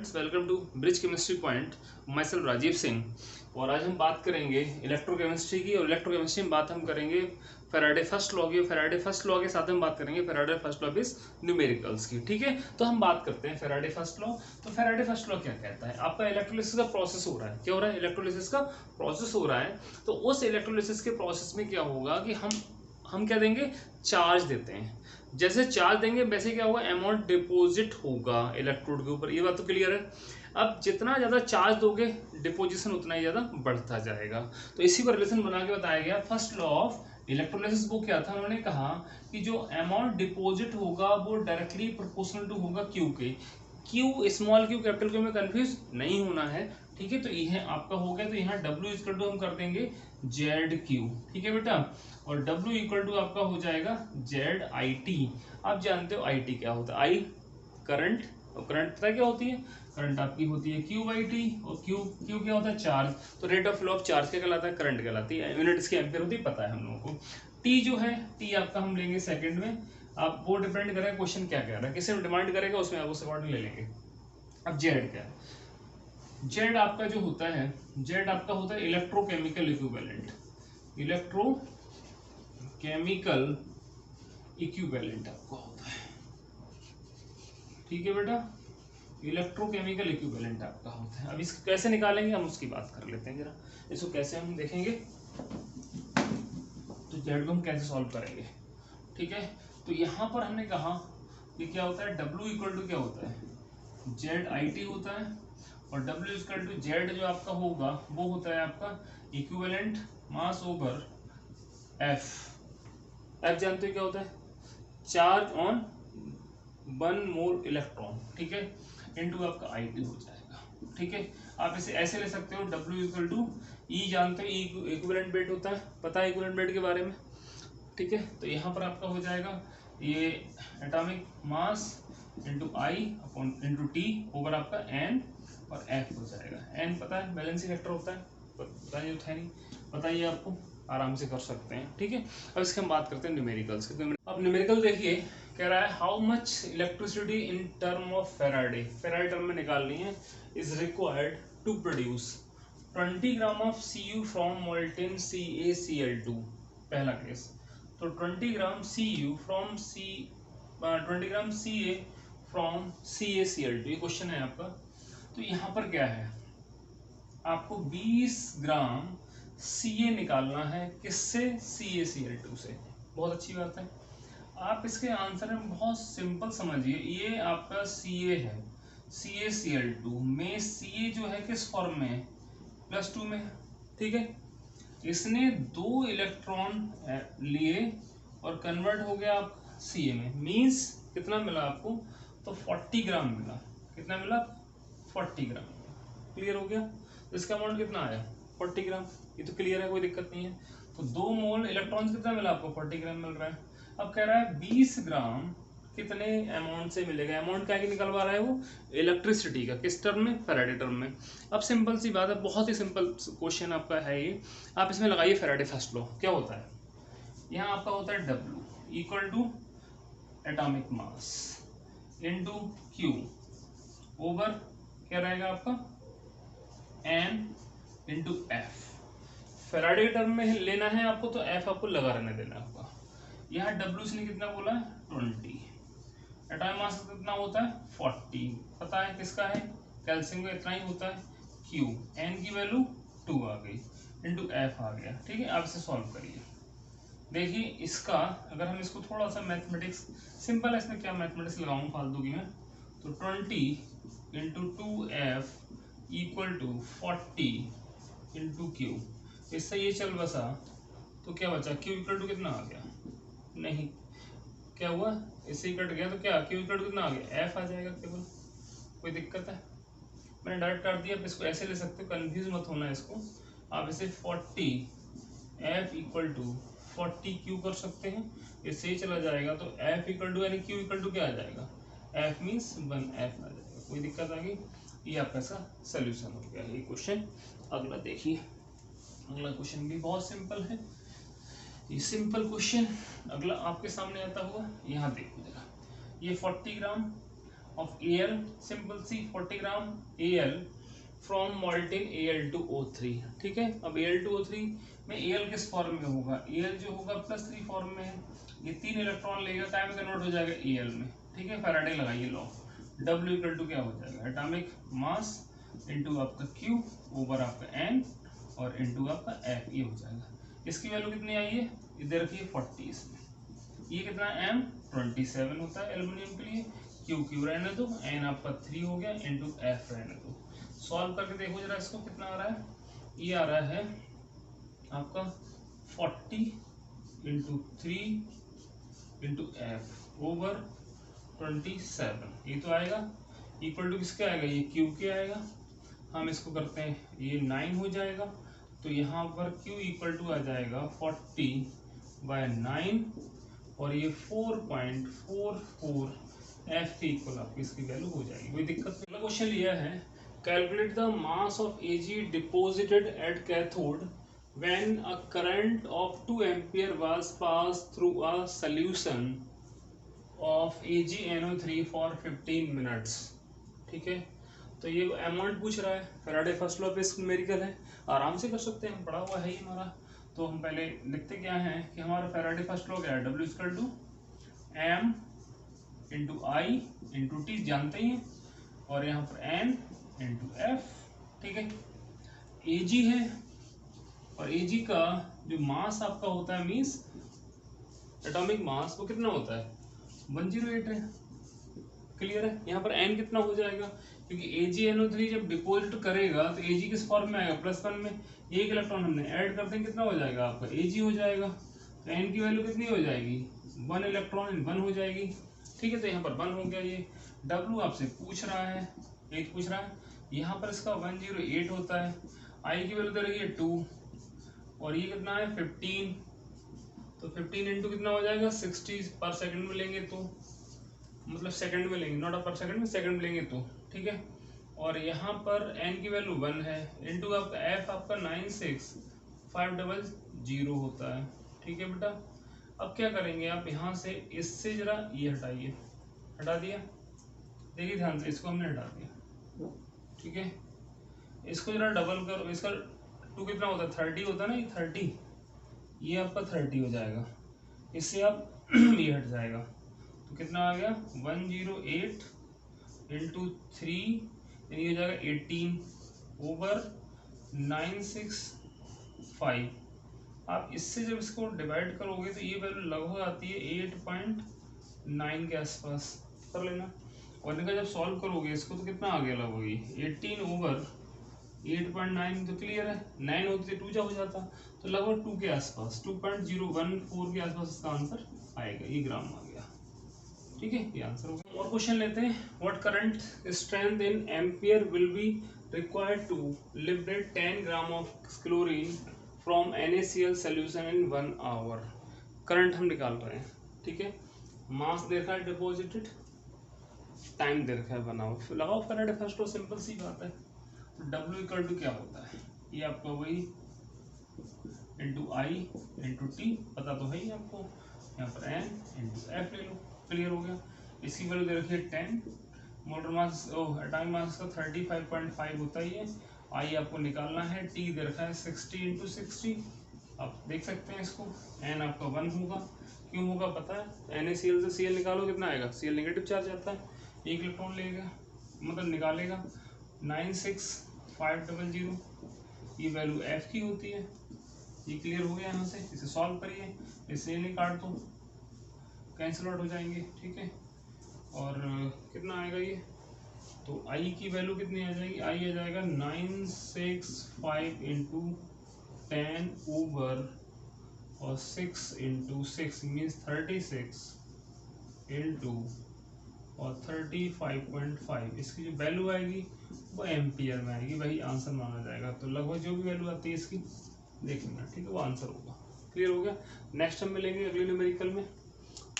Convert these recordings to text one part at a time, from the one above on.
Friends, welcome to bridge chemistry point. Myself Rajeev Singh. और आज हम बात करेंगे इलेक्ट्रोकेमिस्ट्री की। और इलेक्ट्रोकेमिस्ट्री में बात हम करेंगे फैराडे फर्स्ट लॉ की। फैराडे फर्स्ट लॉ के साथ हम बात करेंगे Faraday first law is numericals की। ठीक है, तो हम बात करते हैं फैराडे फर्स्ट लॉ। तो फैराडे फर्स्ट लॉ क्या कहता है? आपका इलेक्ट्रोलिसिस का प्रोसेस हो रहा है। क्या हो रहा है? इलेक्ट्रोलिसिस का प्रोसेस हो रहा है। तो उस इलेक्ट्रोलिसिस के प्रोसेस में क्या होगा कि हम क्या देंगे? चार्ज देते हैं। जैसे चार्ज देंगे वैसे क्या होगा? अमाउंट डिपॉजिट होगा इलेक्ट्रोड के ऊपर। ये बात तो क्लियर है। अब जितना ज़्यादा चार्ज दोगे डिपोजिशन उतना ही ज़्यादा बढ़ता जाएगा। तो इसी को रिलेशन बना के बताया गया फर्स्ट लॉ ऑफ इलेक्ट्रोलिसिस। वो क्या था? उन्होंने कहा कि जो अमाउंट डिपॉजिट होगा वो डायरेक्टली प्रोपोर्शनल टू होगा क्यू के। Q small Q capital Q में कंफ्यूज नहीं होना है। ठीक है, तो यह आपका हो गया। तो यहाँ W इक्वल टू हम कर देंगे ZQ। ठीक है बेटा, और W इक्वल टू आपका हो जाएगा ZIT। आप जानते हो IT क्या होता है? I करंट, और करंट पता है क्या होती है? करंट आपकी होती है Q/T, और Q क्या होता है? चार्ज। तो rate of flow of charge क्या कहलाता है? करंट कहलाती है। यूनिट इसकी एम्पीयर होती है, पता है हम लोगों को। T जो है, T आपका हम लेंगे सेकंड में। आप वो डिपेंड करेगा क्वेश्चन क्या कह रहा है, किसे डिमांड करेगा उसमें आप उस अकॉर्डिंग ले लेंगे। अब Z क्या है? Z आपका जो होता है, Z आपका होता है इलेक्ट्रोकेमिकल इक्विवेलेंट। इलेक्ट्रोकेमिकल इक्विवेलेंट आपका होता है। ठीक है बेटा, इलेक्ट्रोकेमिकल इक्विवेलेंट आपका होता है। अब इसको कैसे निकालेंगे हम उसकी बात कर लेते हैं जरा। इसको कैसे हम देखेंगे, तो Z को हम कैसे सॉल्व करेंगे। ठीक है, तो यहाँ पर हमने कहा कि क्या होता है? W इक्वल टू क्या होता है? ZIT होता है। और W इक्वल टू Z जो आपका होगा वो होता है आपका equivalent mass over F। F जानते हो क्या होता है? Charge on 1 mole electron. ठीक है, इनटू आपका IT हो जाएगा। ठीक है, आप इसे ऐसे ले सकते हो W इक्वल टू E। जानते हो E इक्विवेलेंट वेट होता है, पता है इक्विवेलेंट वेट के बारे में। ठीक है, तो यहाँ पर आपका हो जाएगा ये atomic mass into I upon into T over आपका N और F हो जाएगा। N पता है बैलेंसिंग फैक्टर होता है, पता नहीं होता है नहीं, बताइए आपको, आराम से कर सकते हैं। ठीक है, अब इसके हम बात करते हैं न्यूमेरिकल्स की। अब न्यूमेरिकल देखिए, कह रहा है how much electricity in term of Faraday. Faraday term में निकालनी है। Is required to produce 20 gram of Cu from molten CaCl2। पहला केस, तो 20 gram Cu from 20 gram Ca from CaCl2, ये क्वेश्चन है आपका। तो यहाँ पर क्या है? आपको 20 ग्राम Ca निकालना है। किससे? CaCl2 से। बहुत अच्छी बात है। आप इसके आंसर में बहुत सिंपल समझिए। ये आपका Ca है, CaCl2 में Ca जो है किस फॉर्म में है? +2 में। ठीक है, इसने 2 इलेक्ट्रॉन लिए और कन्वर्ट हो गया आप Ca में। मीन्स कितना मिला आपको? तो 40 ग्राम मिला। कितना मिला? 40 ग्राम। क्लियर हो गया? तो इसका अमाउंट कितना आया? 40 ग्राम। ये तो क्लियर है, कोई दिक्कत नहीं है। तो 2 मोल इलेक्ट्रॉन कितना मिला आपको? 40 ग्राम मिल रहा है। अब कह रहा है 20 ग्राम कितने अमाउंट से मिलेगा? अमाउंट क्या निकलवा रहा है वो? इलेक्ट्रिसिटी का। किस टर्म में? फैराडे टर्म में। अब सिंपल सी बात है, बहुत ही सिंपल क्वेश्चन आपका है ये। आप इसमें लगाइए फैराडे फर्स्ट लॉ। क्या होता है? यहाँ आपका होता है W equal to atomic mass into Q over क्या रहेगा आपका? N into F। फैराडे के टर्म में लेना है आपको, तो F आपको लगा रहने देना है आपका। यहाँ W इसने कितना बोला है? 20। एटॉमिक मास कितना होता है? 40। पता है किसका है? कैल्शियम का इतना ही होता है। Q, N की वैल्यू 2 आ गई, इंटू F आ गया। ठीक है, आप इसे सॉल्व करिए। देखिए इसका अगर हम इसको थोड़ा सा मैथमेटिक्स सिंपल है, इसमें क्या मैथमेटिक्स लगाऊं फालतू की मैं, तो 20 into 2F equal to 40 into Q। इससे ये चल बसा तो क्या बचा? Q इक्वल टू कितना आ गया? नहीं, क्या हुआ? इससे ही कट गया तो क्या Q इक्वल टू कितना आ गया? F आ जाएगा केवल। कोई दिक्कत है? मैंने डायरेक्ट कर दिया। आप इसको ऐसे ले सकते हो, कन्फ्यूज मत होना इसको। आप इसे 40F इक्वल टू 40Q कर सकते हैं। इससे ही चला जाएगा तो F इक्वल टू यानी Q इक्वल टू क्या आ जाएगा? F मीन्स 1F आ जाएगा। कोई दिक्कत आ गई? ये आपका इसका सोल्यूशन हो गया ये क्वेश्चन। अगला देखिए, अगला क्वेश्चन भी बहुत सिंपल है। ये सिंपल क्वेश्चन अगला आपके सामने आता हुआ, यहाँ देखो जरा। ये 40 ग्राम ऑफ Al, सिंपल सी 40 gram Al from molten Al2O3। ठीक है, अब Al2O3 में Al किस फॉर्म में होगा, Al जो होगा +3 फॉर्म में है, ये 3 इलेक्ट्रॉन लेगा, काय में कन्वर्ट हो जाएगा Al में। ठीक है, फैराडे लगाइए लॉ, W इक्वल टू क्या हो जाएगा, एटॉमिक मास इंटू आपका Q ओवर आपका N और इंटू आपका F, ये हो जाएगा। इसकी वैल्यू कितनी आई है, इधर रखिए 40, इसमें ये कितना M 27 होता है एल्युमिनियम के लिए, Q रहने दो, N आपका 3 हो गया इंटू F रहने दो। सॉल्व करके देखो जरा इसको कितना आ रहा है, ये आ रहा है आपका 40 इंटू 3 इंटू F ओवर 27, ये तो आएगा इक्वल टू किसके आएगा, ये Q के आएगा। हम इसको करते हैं, ये 9 हो जाएगा, तो यहाँ पर Q इक्वल टू आ जाएगा 40/9 और ये 4.44 F के इक्वल आपकी इसकी वैल्यू हो जाएगी, कोई दिक्कत नहीं। अगला क्वेश्चन लिया है, calculate the mass of Ag deposited at cathode when a current of 2 ampere was pass through a solution of AgNO3 for 15 minutes. ठीक है, तो ये अमाउंट पूछ रहा है, फैराडे फर्स्ट लॉ पे न्यूमेरिकल है, आराम से कर सकते हैं, पढ़ा हुआ है ही हमारा। तो हम पहले लिखते क्या है कि हमारा फैराडे फर्स्ट लॉ क्या है, W equal to M into I into t जानते ही हैं, और यहाँ पर N इंटू F। ठीक है, Ag है और Ag का जो मास आपका होता है, मीन्स एटॉमिक मास, वो कितना होता है 108 है। क्लियर है, यहाँ पर N कितना हो जाएगा, क्योंकि AgNO3 जब डिपोजिट करेगा तो Ag किस फॉर्म में आएगा, +1 में, एक इलेक्ट्रॉन हमने ऐड करते हैं, कितना हो जाएगा आपका Ag हो जाएगा। तो N की वैल्यू कितनी हो जाएगी, 1 इलेक्ट्रॉन 1 हो जाएगी। ठीक है, तो यहाँ पर 1 हो गया। ये W आपसे पूछ रहा है, 8 पूछ रहा है, यहाँ पर इसका 108 होता है, I की वैल्यू दे रही है 2 और ये कितना है 15, तो 15 इंटू कितना हो जाएगा 60 पर सेकंड में लेंगे तो, मतलब सेकंड में लेंगे, नॉट पर सेकंड में, सेकंड में लेंगे तो। ठीक है, और यहाँ पर N की वैल्यू 1 है इंटू आपका F आपका 96500 होता है। ठीक है बेटा, अब क्या करेंगे आप, यहाँ से इससे जरा ये हटाइए, हटा दिया, देखिए ध्यान से, इसको हमने हटा दिया। ठीक है, इसको जरा डबल करो, इसका 2 कितना होता है 30 होता है ना, ये 30, ये आपका 30 हो जाएगा, इससे आप ये हट जाएगा, तो कितना आ गया 108 इंटू 3, यानी हो जाएगा 18 ओवर 965। आप इससे जब इसको डिवाइड करोगे तो ये वैल्यू लगभग आती है 8.9 के आसपास, कर लेना। और इनका जब सॉल्व करोगे इसको तो कितना आ गया लगभग 18 ओवर 8.9, तो क्लियर है, 9 होती 2 जा हो जाता, तो लगभग 2 के आसपास, 2.014 के आसपास इसका आंसर आएगा, ये ग्राम आ गया। ठीक है, ये आंसर हो गया। और क्वेश्चन लेते हैं, what current strength in ampere will be required to liberate 10 gram of chlorine from NaCl solution in 1 hour. Current हम निकाल रहे हैं। ठीक है, मास दे रखा है डिपॉजिटेड, टाइम दे रखा है 1 आवर, लगाओ फैराडे फर्स्ट लॉ, सिंपल सी बात है। तो W इक्वल टू क्या होता है, ये आपका वही इंटू आई इंटू टी, पता तो है ही आपको, यहाँ पर N इंटू F ले लो, क्लियर हो गया। इसकी वैल्यू दे रखी है 10, मोलर मास एटॉमिक मास का 35.5 होता ही है, आई आपको निकालना है, T दे रखा है 60 इंटू 60, आप देख सकते हैं इसको, N आपका 1 होगा, क्यों होगा पता है, NaCl से Cl निकालो कितना आएगा, Cl नेगेटिव चार्ज आता है, एक इलेक्ट्रॉन लेगा, मतलब निकालेगा 96500, ये वैल्यू F की होती है। ये क्लियर हो गया, यहाँ से इसे सॉल्व करिए, इससे नहीं काट दो, कैंसिल आउट हो जाएंगे। ठीक है, और कितना आएगा ये, तो I की वैल्यू कितनी आ जाएगी, I आ जाएगा 965 इंटू 10 ओवर और 6 इंटू 6 मीन्स 36 इंटू और 35.5, इसकी जो वैल्यू आएगी वो एम्पियर में आएगी, वही आंसर माना जाएगा। तो लगभग जो भी वैल्यू आती है इसकी देख लेना, ठीक है, वो आंसर होगा। क्लियर हो गया। नेक्स्ट हम मिलेंगे अगले न्यूमेरिकल में,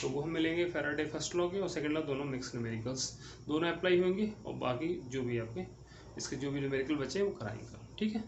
तो वो हम मिलेंगे फैराडे फर्स्ट लॉ के और सेकंड लॉ, दोनों मिक्स न्यूमेरिकल्स, दोनों अप्लाई होंगे और बाकी जो भी आपके इसके जो भी न्यूमेरिकल बचे हैं वो कराएंगे। ठीक है।